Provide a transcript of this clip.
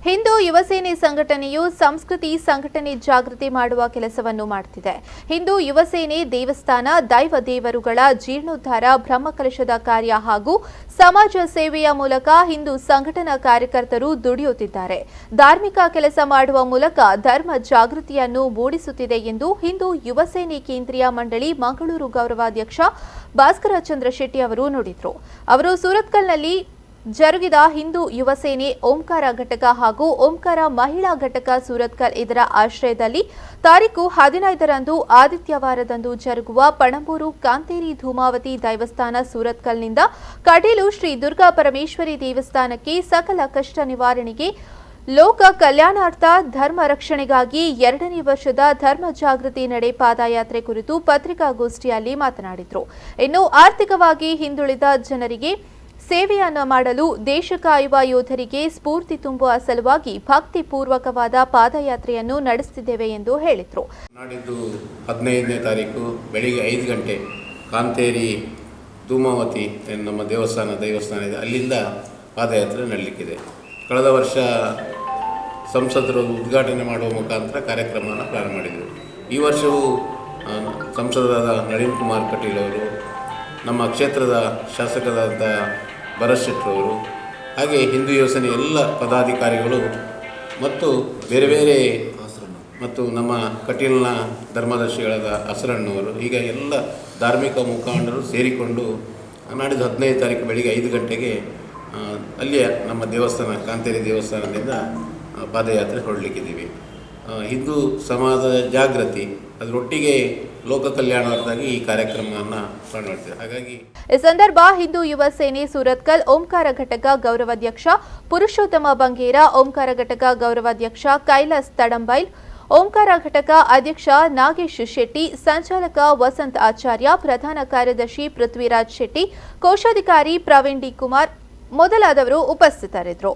ಹಿಂದೂ ಯುವ ಸೇನೆ ಸಂಘಟನೆಯು ಸಂಸ್ಕೃತಿ ಸಂಘಟನೆ ಜಾಗೃತಿ ಮಾಡುವ ಕೆಲಸವನ್ನು ಮಾಡುತ್ತಿದೆ. ಹಿಂದೂ ಯುವ ಸೇನೆ ದೇವಸ್ಥಾನ, ದೈವ ದೇವರುಗಳ ಜೀರ್ಣೋದ್ಧಾರ, ಬ್ರಹ್ಮಕಲಶದ ಕಾರ್ಯ ಹಾಗೂ ಸಮಾಜ ಸೇವೆಯ ಮೂಲಕ ಹಿಂದೂ ಸಂಘಟನಾ ಕಾರ್ಯಕರ್ತರು ದುಡಿಯುತ್ತಿದ್ದಾರೆ. ಧಾರ್ಮಿಕ ಕೆಲಸ ಮಾಡುವ ಮೂಲಕ ಧರ್ಮ ಜಾಗೃತಿಯನ್ನು ಮೂಡಿಸುತ್ತಿದೆ ಎಂದು ಹಿಂದೂ ಯುವ ಸೇನೆ ಕೇಂದ್ರೀಯ ಮಂಡಳಿ ಮಂಗಳೂರು ಗೌರವಾಧ್ಯಕ್ಷ ಭಾಸ್ಕರ ಚಂದ್ರ ಶೆಟ್ಟಿ ಅವರು ನುಡಿದರು. ಅವರು ಸುರತ್ಕಲ್ನಲ್ಲಿ ಜರುಗಿದ ಹಿಂದೂ ಯುವ ಸೇನೆ ಓಂಕಾರ ಘಟಕ ಹಾಗೂ ಓಂಕಾರ ಮಹಿಳಾ ಘಟಕ ಸುರತ್ಕಲ್ ಇದರ ಆಶ್ರಯದಲ್ಲಿ ತಾರೀಖು 15ರಂದು ಆದಿತ್ಯವಾರದಂದು ಜರುಗುವ ಪಣಂಬೂರು ಕಾಂತೇರಿ ಧೂಮಾವತಿ ದೇವಸ್ಥಾನ ಸುರತ್ಕಲ್ನಿಂದ ಕಟೀಲು ಶ್ರೀ ದುರ್ಗಾ ಪರಮೇಶ್ವರಿ ದೇವಸ್ಥಾನಕ್ಕೆ ಸಕಲ ಕಷ್ಟ ನಿವಾರಣೆಗೆ ಲೋಕ ಕಲ್ಯಾಣಾರ್ಥ ಧರ್ಮ ರಕ್ಷಣೆಗಾಗಿ 2ನೇ ವರ್ಷದ ಧರ್ಮ ಜಾಗೃತಿ ನಡೆ ಪಾದಯಾತ್ರೆ ಕುರಿತು ಪತ್ರಿಕಾಗೋಷ್ಠಿಯಲ್ಲಿ ಮಾತನಾಡಿದರು. ಇನ್ನು ಆರ್ಥಿಕವಾಗಿ ಹಿಂದುಳಿದ ಜನರಿಗೆ ಸೇವೆಯನ್ನು ಮಾಡಲು ದೇಶ ಕಾಯುವ ಯೋಧರಿಗೆ ಸ್ಫೂರ್ತಿ ತುಂಬುವ ಸಲುವಾಗಿ ಭಕ್ತಿಪೂರ್ವಕವಾದ ಪಾದಯಾತ್ರೆಯನ್ನು ನಡೆಸುತ್ತಿದ್ದೇವೆ ಎಂದು ಹೇಳಿದರು. ನಾಡಿದ್ದು 15ನೇ ತಾರೀಕು ಬೆಳಿಗ್ಗೆ 5 ಗಂಟೆ ಕಾಂತೇರಿ ಧೂಮಾವತಿ ನಮ್ಮ ದೇವಸ್ಥಾನ ಇದೆ, ಅಲ್ಲಿಂದ ಪಾದಯಾತ್ರೆ ನಡೆಯಲಿಕ್ಕಿದೆ. ಕಳೆದ ವರ್ಷ ಸಂಸದರು ಉದ್ಘಾಟನೆ ಮಾಡುವ ಮುಖಾಂತರ ಕಾರ್ಯಕ್ರಮವನ್ನು ಪ್ರಾರಂಭ ಮಾಡಿದರು. ಈ ವರ್ಷವೂ ಸಂಸದರಾದ ನಳಿನ್ ಕುಮಾರ್ ಕಟೀಲ್ ಅವರು, ನಮ್ಮ ಕ್ಷೇತ್ರದ ಶಾಸಕರಾದ ಭರತ್ ಶೆಟ್ಟರವರು, ಹಾಗೆ ಹಿಂದೂ ಯೋಜನೆ ಎಲ್ಲ ಪದಾಧಿಕಾರಿಗಳು ಮತ್ತು ಬೇರೆ ಬೇರೆ ಮತ್ತು ನಮ್ಮ ಕಟೀಲ್ನ ಧರ್ಮದರ್ಶಿಗಳಾದ ಹಸರಣ್ಣವರು, ಈಗ ಎಲ್ಲ ಧಾರ್ಮಿಕ ಮುಖಂಡರು ಸೇರಿಕೊಂಡು ನಾಡಿದ್ದು 15ನೇ ತಾರೀಕು ಬೆಳಿಗ್ಗೆ 5 ಗಂಟೆಗೆ ಅಲ್ಲಿಯ ನಮ್ಮ ದೇವಸ್ಥಾನ ಕಾಂತೇರಿ ದೇವಸ್ಥಾನದಿಂದ ಪಾದಯಾತ್ರೆ ಹೊರಡಲಿಕ್ಕಿದ್ದೀವಿ. ಹಿಂದೂ ಸಮಾಜದ ಜಾಗೃತಿ ಅದರೊಟ್ಟಿಗೆ ಲೋಕ ಕಲ್ಯಾಣಾರ್ಥವಾಗಿ ಈ ಕಾರ್ಯಕ್ರಮವನ್ನು ಮಾಡ್ತೀವಿ. ಹಾಗಾಗಿ ಈ ಸಂದರ್ಭ ಹಿಂದೂ ಯುವ ಸೇನೆ ಸುರತ್ಕಲ್ ಓಂಕಾರ ಘಟಕ ಗೌರವಾಧ್ಯಕ್ಷ ಪುರುಷೋತ್ತಮ ಬಂಗೇರ, ಓಂಕಾರ ಘಟಕ ಗೌರವಾಧ್ಯಕ್ಷ ಕೈಲಾಸ್ ತಡಂಬೈಲ್, ಓಂಕಾರ ಘಟಕ ಅಧ್ಯಕ್ಷ ನಾಗೇಶ್ ಶೆಟ್ಟಿ, ಸಂಚಾಲಕ ವಸಂತ್ ಆಚಾರ್ಯ, ಪ್ರಧಾನ ಕಾರ್ಯದರ್ಶಿ ಪೃಥ್ವಿರಾಜ್ ಶೆಟ್ಟಿ, ಕೋಶಾಧಿಕಾರಿ ಪ್ರವೀಣ್ ಡಿ ಕುಮಾರ್ ಮೊದಲಾದವರು ಉಪಸ್ಥಿತರಿದ್ದರು.